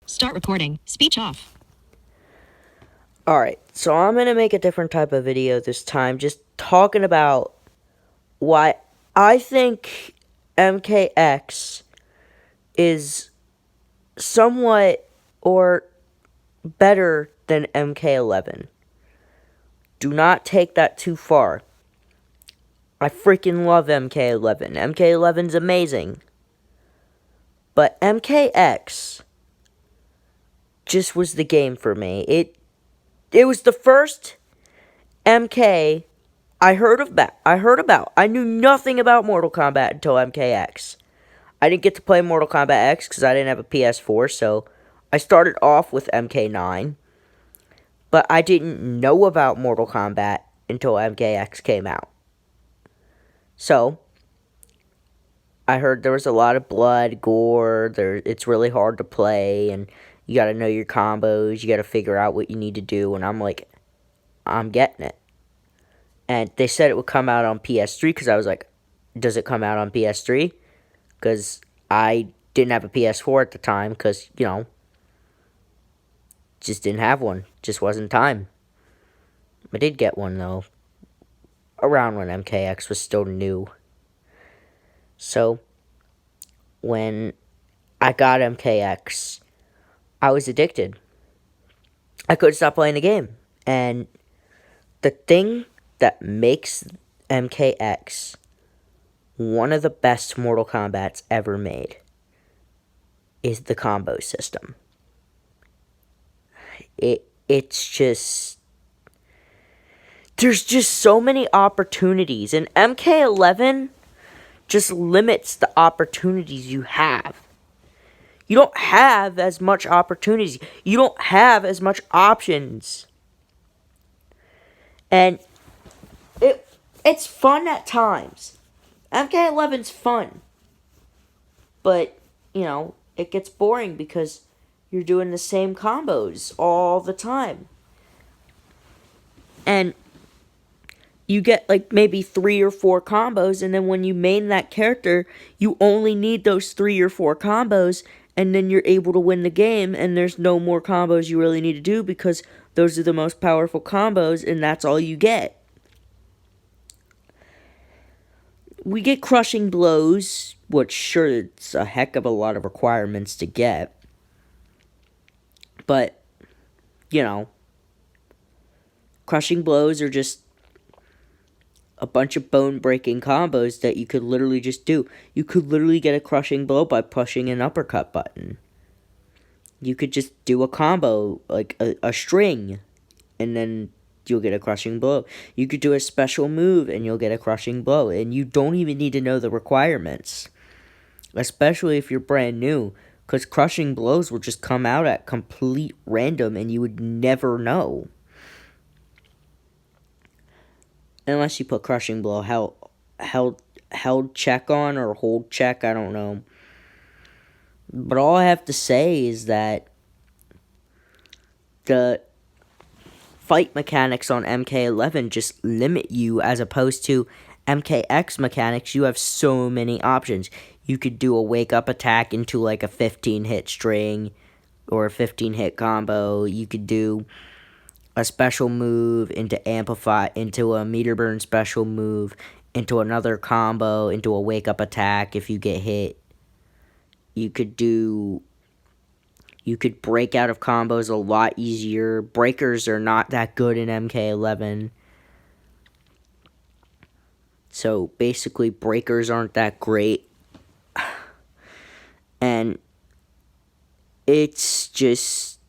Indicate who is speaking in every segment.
Speaker 1: Start recording. Speech off.
Speaker 2: Alright, so I'm going to make a different type of video this time, just talking about why I think MKX is somewhat or better than MK11. Do not take that too far. I freaking love MK11. MK11's amazing. But MKX just was the game for me. It was the first MK I heard about. I knew nothing about Mortal Kombat until MKX. I didn't get to play Mortal Kombat X because I didn't have a PS4, so I started off with MK9. But I didn't know about Mortal Kombat until MKX came out. So, I heard there was a lot of blood, gore, it's really hard to play, and you gotta know your combos, you gotta figure out what you need to do, and I'm like, I'm getting it. And they said it would come out on PS3 because I was like, does it come out on PS3? Because I didn't have a PS4 at the time because, just didn't have one. Just wasn't time. I did get one, though, around when MKX was still new. So, when I got MKX, I was addicted. I couldn't stop playing the game. And the thing that makes MKX one of the best Mortal Kombats ever made is the combo system. It's just, there's just so many opportunities, and MK11 just limits the opportunities you have. You don't have as much opportunities. You don't have as much options. And it's fun at times. MK11's fun. But, it gets boring because you're doing the same combos all the time. And you get like maybe 3 or 4 combos, and then when you main that character, you only need those 3 or 4 combos, and then you're able to win the game, and there's no more combos you really need to do because those are the most powerful combos, and that's all you get. We get crushing blows, which sure, it's a heck of a lot of requirements to get. But, crushing blows are just a bunch of bone-breaking combos that you could literally just do. You could literally get a crushing blow by pushing an uppercut button. You could just do a combo, like a string, and then you'll get a crushing blow. You could do a special move, and you'll get a crushing blow. And you don't even need to know the requirements. Especially if you're brand new, because crushing blows will just come out at complete random, and you would never know. Unless you put crushing blow held check on or hold check, I don't know. But all I have to say is that the fight mechanics on MK11 just limit you, as opposed to MKX mechanics. You have so many options. You could do a wake up attack into like a 15 hit string or a 15 hit combo. You could do a special move into amplify, into a meter burn special move, into another combo, into a wake up attack if you get hit. You could break out of combos a lot easier. Breakers are not that good in MK11. So basically breakers aren't that great. And it's just,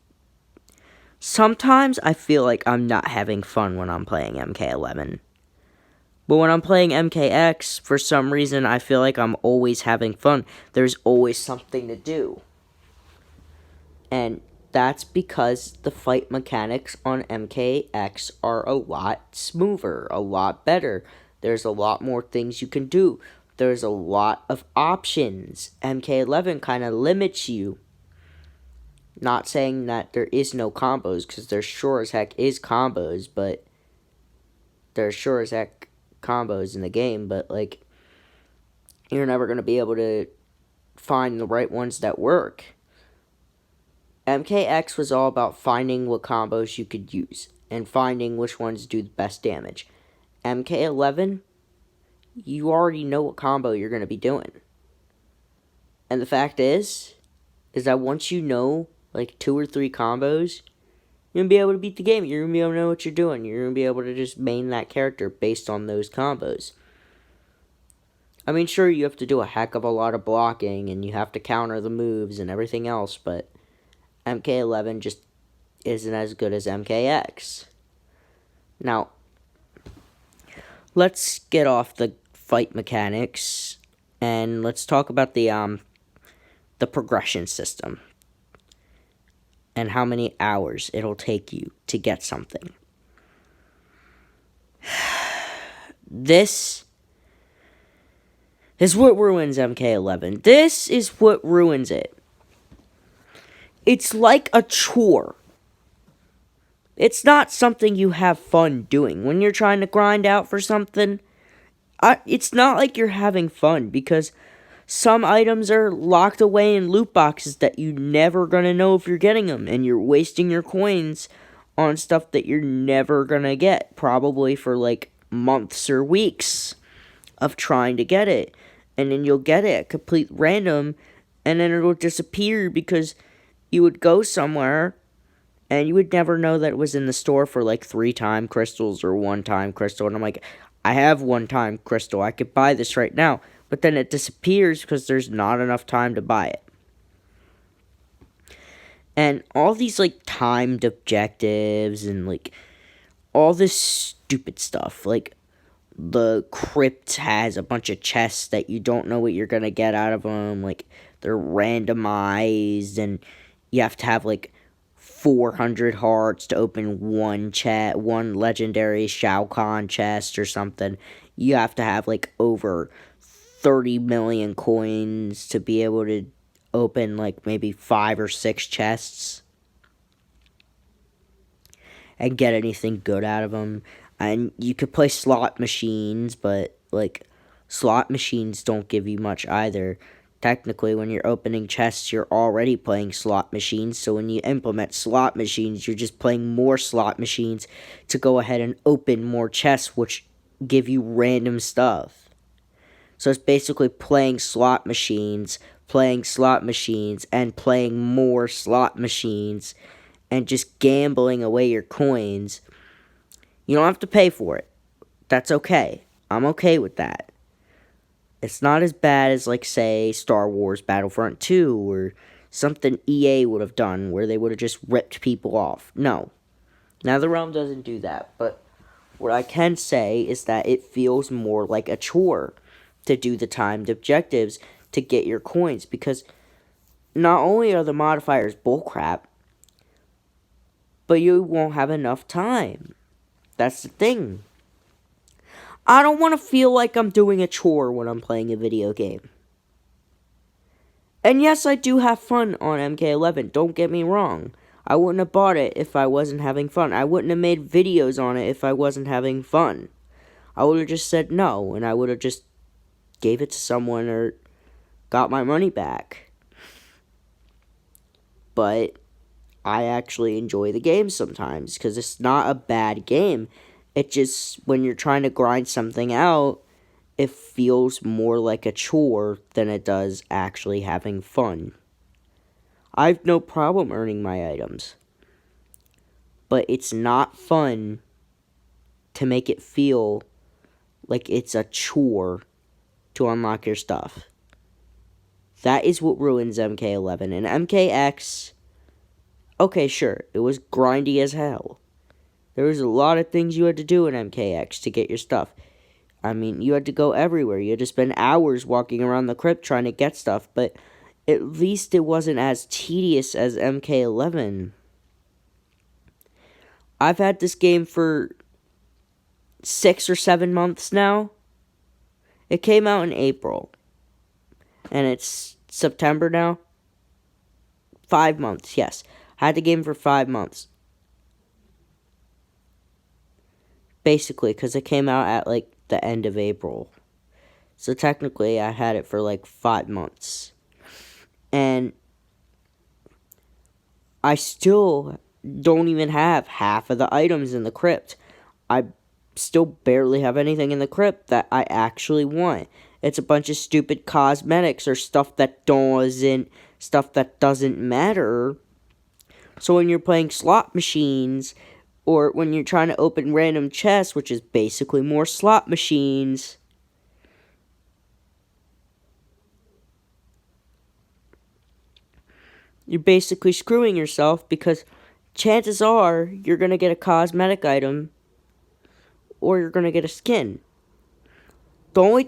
Speaker 2: sometimes I feel like I'm not having fun when I'm playing MK11. But when I'm playing MKX, for some reason, I feel like I'm always having fun. There's always something to do. And that's because the fight mechanics on MKX are a lot smoother, a lot better. There's a lot more things you can do. There's a lot of options. MK11 kind of limits you. Not saying that there is no combos, because there sure as heck is combos, but there's sure as heck combos in the game, but like, you're never going to be able to find the right ones that work. MKX was all about finding what combos you could use and finding which ones do the best damage. MK11, you already know what combo you're going to be doing. And the fact is that once you know like 2 or 3 combos, you're going to be able to beat the game. You're going to be able to know what you're doing. You're going to be able to just main that character based on those combos. I mean, sure, you have to do a heck of a lot of blocking and you have to counter the moves and everything else, but MK11 just isn't as good as MKX. Now, let's get off the fight mechanics and let's talk about the progression system and how many hours it'll take you to get something. This is what ruins MK11. This is what ruins it. It's like a chore. It's not something you have fun doing. When you're trying to grind out for something, it's not like you're having fun because some items are locked away in loot boxes that you're never going to know if you're getting them. And you're wasting your coins on stuff that you're never going to get. Probably for like months or weeks of trying to get it. And then you'll get it at complete random. And then it'll disappear because you would go somewhere and you would never know that it was in the store for like 3-time crystals or 1-time crystal. And I'm like, I have 1-time crystal. I could buy this right now. But then it disappears because there's not enough time to buy it. And all these like timed objectives and like all this stupid stuff. Like the crypt has a bunch of chests that you don't know what you're going to get out of them. Like they're randomized and you have to have like 400 hearts to open one legendary Shao Kahn chest or something. You have to have like over 30 million coins to be able to open like maybe 5 or 6 chests and get anything good out of them. And you could play slot machines, but like slot machines don't give you much either. Technically, when you're opening chests, you're already playing slot machines. So when you implement slot machines, you're just playing more slot machines to go ahead and open more chests, which give you random stuff. So it's basically playing slot machines, and playing more slot machines, and just gambling away your coins. You don't have to pay for it. That's okay. I'm okay with that. It's not as bad as, like, say, Star Wars Battlefront 2 or something EA would have done where they would have just ripped people off. No. NetherRealm doesn't do that, but what I can say is that it feels more like a chore to do the timed objectives to get your coins, because not only are the modifiers bullcrap, but you won't have enough time. That's the thing. I don't want to feel like I'm doing a chore when I'm playing a video game. And yes, I do have fun on MK11, don't get me wrong. I wouldn't have bought it if I wasn't having fun. I wouldn't have made videos on it if I wasn't having fun. I would have just said no, and I would have just gave it to someone or got my money back. But I actually enjoy the game sometimes, because it's not a bad game. It just, when you're trying to grind something out, it feels more like a chore than it does actually having fun. I have no problem earning my items, but it's not fun to make it feel like it's a chore to unlock your stuff. That is what ruins MK11. And MKX, okay, sure, it was grindy as hell. There was a lot of things you had to do in MKX to get your stuff. I mean, you had to go everywhere. You had to spend hours walking around the crypt trying to get stuff, but at least it wasn't as tedious as MK11. I've had this game for 6 or 7 months now. It came out in April, and it's September now. 5 months, yes. I had the game for 5 months. Basically, because it came out at, like, the end of April. So technically, I had it for, like, 5 months. And I still don't even have half of the items in the crypt. I still barely have anything in the crypt that I actually want. It's a bunch of stupid cosmetics or stuff that doesn't matter. So when you're playing slot machines, or when you're trying to open random chests, which is basically more slot machines, you're basically screwing yourself, because chances are you're going to get a cosmetic item or you're going to get a skin. The only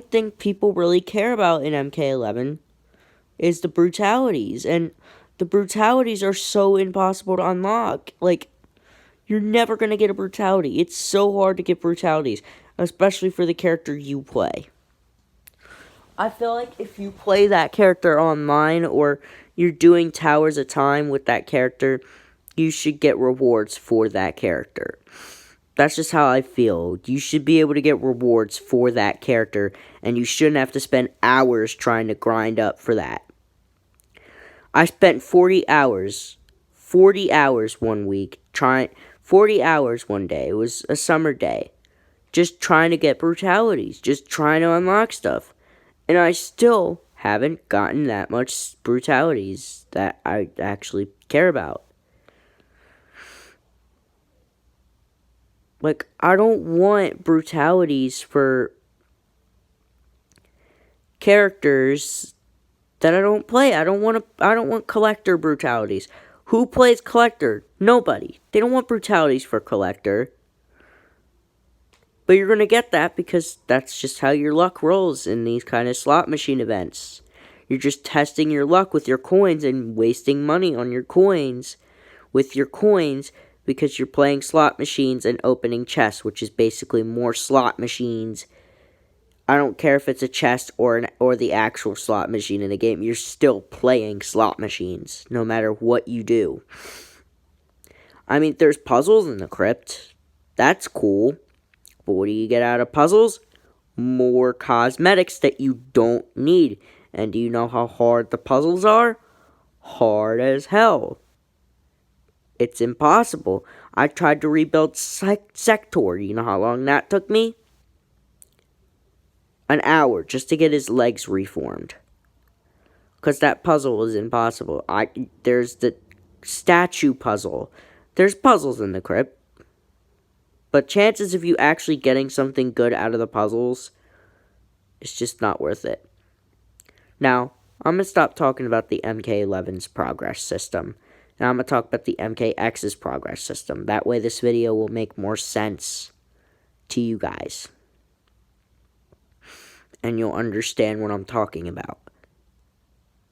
Speaker 2: thing people really care about in MK11 is the brutalities, and the brutalities are so impossible to unlock. Like, you're never going to get a brutality. It's so hard to get brutalities, especially for the character you play. I feel like if you play that character online, or you're doing towers of time with that character, you should get rewards for that character. That's just how I feel. You should be able to get rewards for that character, and you shouldn't have to spend hours trying to grind up for that. I spent 40 hours one week, 40 hours one day. It was a summer day, just trying to get brutalities, just trying to unlock stuff. And I still haven't gotten that much brutalities that I actually care about. Like, I don't want brutalities for characters that I don't play. I don't want collector brutalities. Who plays collector? Nobody. They don't want brutalities for collector. But you're going to get that, because that's just how your luck rolls in these kind of slot machine events. You're just testing your luck with your coins and wasting money on your coins with your coins, because you're playing slot machines and opening chests, which is basically more slot machines. I don't care if it's a chest or the actual slot machine in the game. You're still playing slot machines, no matter what you do. I mean, there's puzzles in the crypt. That's cool. But what do you get out of puzzles? More cosmetics that you don't need. And do you know how hard the puzzles are? Hard as hell. It's impossible. I tried to rebuild Sector. You know how long that took me? An hour just to get his legs reformed. Because that puzzle was impossible. There's the statue puzzle. There's puzzles in the crypt. But chances of you actually getting something good out of the puzzles is just not worth it. Now, I'm going to stop talking about the MK11's progress system. Now I'm going to talk about the YMKX's progress system. That way this video will make more sense to you guys. And you'll understand what I'm talking about.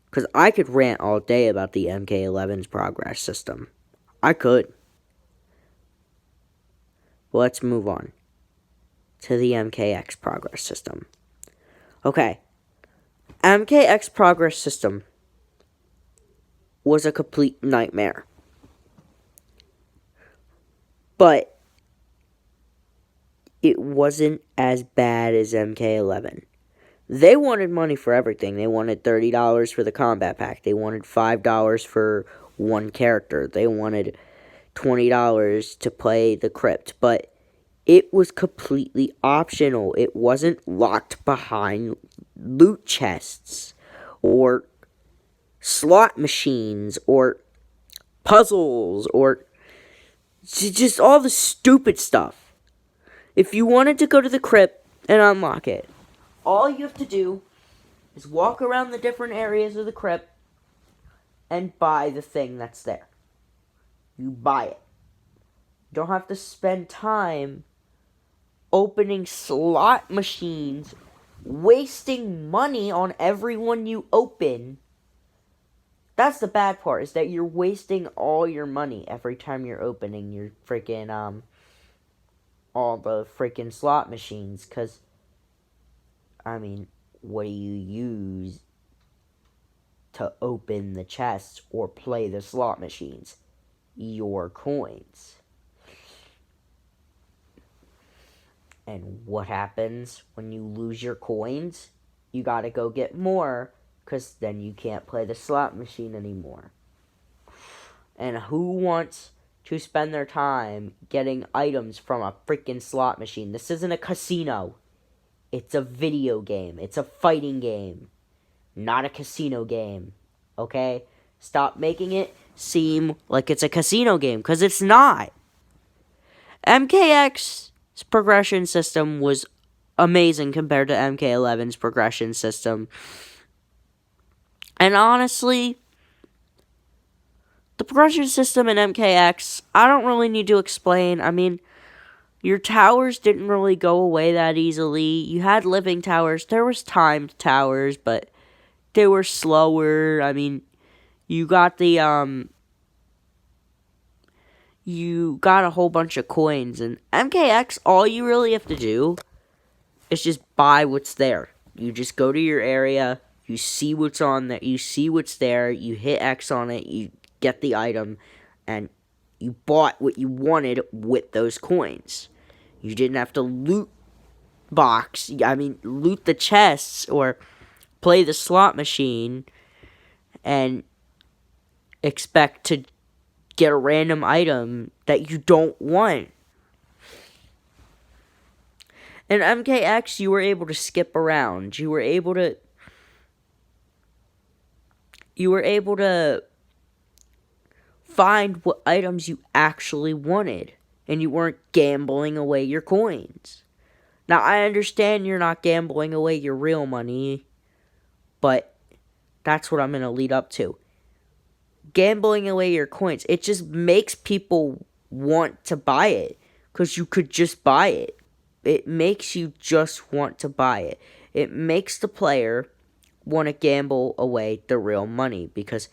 Speaker 2: Because I could rant all day about the MK11's progress system. I could. Well, let's move on to the YMKX progress system. Okay. YMKX progress system was a complete nightmare. But it wasn't as bad as MK11. They wanted money for everything. They wanted $30 for the combat pack. They wanted $5 for one character. They wanted $20 to play the crypt. But it was completely optional. It wasn't locked behind loot chests or slot machines or puzzles or just all the stupid stuff. If you wanted to go to the crypt and unlock it, all you have to do is walk around the different areas of the crypt and buy the thing that's there. You buy it. You don't have to spend time opening slot machines, wasting money on everyone you open. That's the bad part, is that you're wasting all your money every time you're opening your freaking, all the freaking slot machines, because, I mean, what do you use to open the chests or play the slot machines? Your coins. And what happens when you lose your coins? You gotta go get more, because then you can't play the slot machine anymore. And who wants to spend their time getting items from a freaking slot machine? This isn't a casino. It's a video game. It's a fighting game, not a casino game. Okay? Stop making it seem like it's a casino game, because it's not. MKX's progression system was amazing compared to MK11's progression system. And honestly, the progression system in MKX, I don't really need to explain. I mean, your towers didn't really go away that easily. You had living towers. There was timed towers, but they were slower. I mean, you got you got a whole bunch of coins. And MKX, all you really have to do is just buy what's there. You just go to your area, you see what's on there, you see what's there, you hit X on it, you get the item, and you bought what you wanted with those coins. You didn't have to loot the chests or play the slot machine and expect to get a random item that you don't want. In MKX, you were able to skip around. You were able to find what items you actually wanted, and you weren't gambling away your coins. Now, I understand you're not gambling away your real money, but that's what I'm going to lead up to. Gambling away your coins, it just makes people want to buy it, because you could just buy it. It makes you just want to buy it. It makes the player want to gamble away their real money, because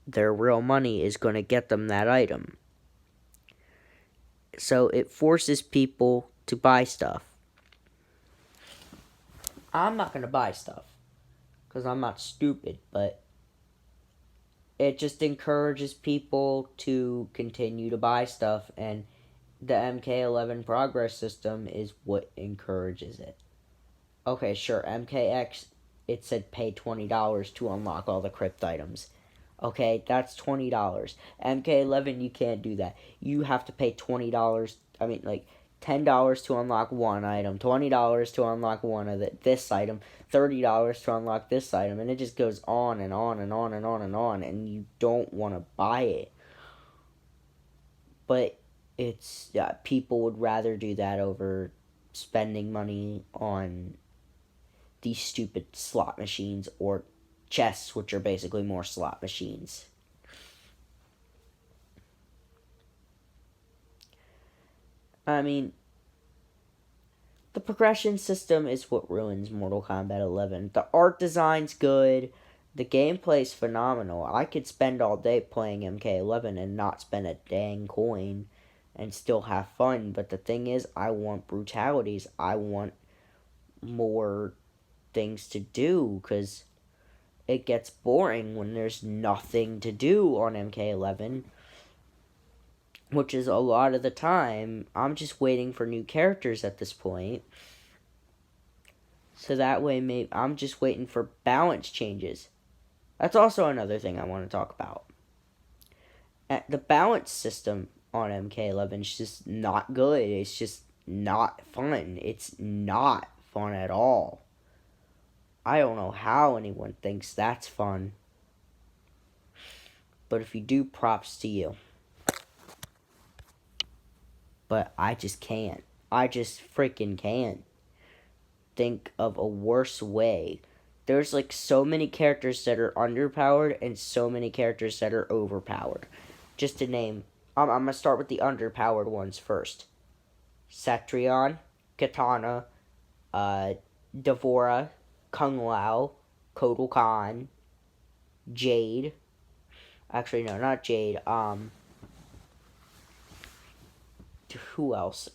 Speaker 2: their real money is going to get them that item. So it forces people to buy stuff. I'm not going to buy stuff, because I'm not stupid, but it just encourages people to continue to buy stuff, and the MK11 progress system is what encourages it. Okay, sure, MKX, it said pay $20 to unlock all the crypt items. Okay, that's $20. MK11, you can't do that. You have to pay $20, $10 to unlock one item, $20 to unlock one of this item, $30 to unlock this item, and it just goes on and on and on and on and on, and you don't want to buy it. But people would rather do that over spending money on these stupid slot machines or chests, which are basically more slot machines. I mean, the progression system is what ruins Mortal Kombat 11. The art design's good. The gameplay's phenomenal. I could spend all day playing MK11 and not spend a dang coin and still have fun. But the thing is, I want brutalities. I want more things to do, because it gets boring when there's nothing to do on MK11. Which is a lot of the time. I'm just waiting for new characters at this point. So that way, maybe I'm just waiting for balance changes. That's also another thing I want to talk about. The balance system on MK11 is just not good. It's just not fun. It's not fun at all. I don't know how anyone thinks that's fun. But if you do, props to you. But I just can't. I just freaking can't think of a worse way. There's so many characters that are underpowered and so many characters that are overpowered. Just to name, I'm going to start with the underpowered ones first. Cetrion, Katana, Devora, Kung Lao, Kotal Khan, Jade. Actually, no, not Jade. Who else?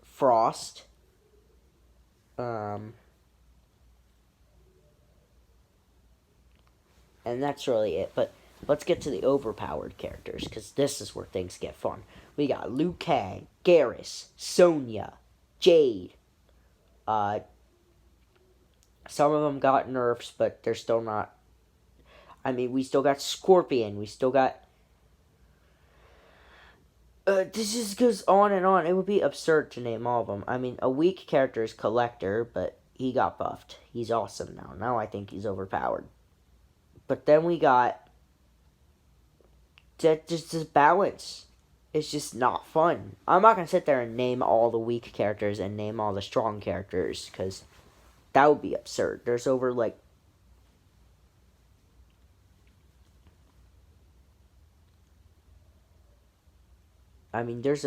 Speaker 2: Frost. And that's really it. But let's get to the overpowered characters, because this is where things get fun. We got Liu Kang, Garrus, Sonya, Jade. Some of them got nerfs, but they're still not. I mean, we still got Scorpion. We still got. This just goes on and on. It would be absurd to name all of them. I mean, a weak character is Collector, but he got buffed. He's awesome now. Now I think he's overpowered. But then we got. Just this balance. It's just not fun. I'm not going to sit there and name all the weak characters and name all the strong characters, because that would be absurd. There's over, like, I mean, there's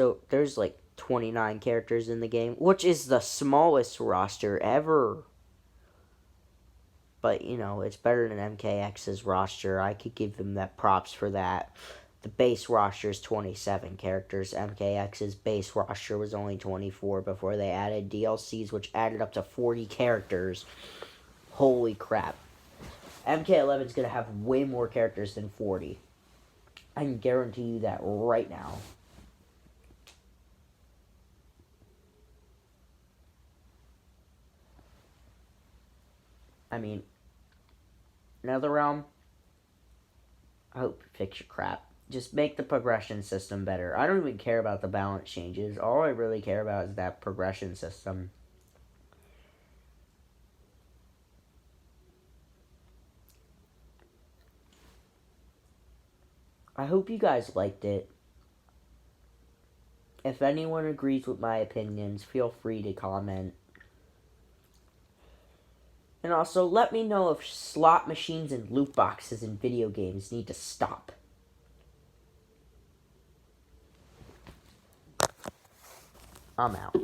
Speaker 2: like 29 characters in the game, which is the smallest roster ever. But, you know, it's better than MKX's roster. I could give them that props for that. The base roster is 27 characters. MKX's base roster was only 24 before they added DLCs, which added up to 40 characters. Holy crap. MK11 is going to have way more characters than 40. I can guarantee you that right now. I mean, NetherRealm, I hope you fix your crap. Just make the progression system better. I don't even care about the balance changes. All I really care about is that progression system. I hope you guys liked it. If anyone agrees with my opinions, feel free to comment. And also, let me know if slot machines and loot boxes in video games need to stop. I'm out.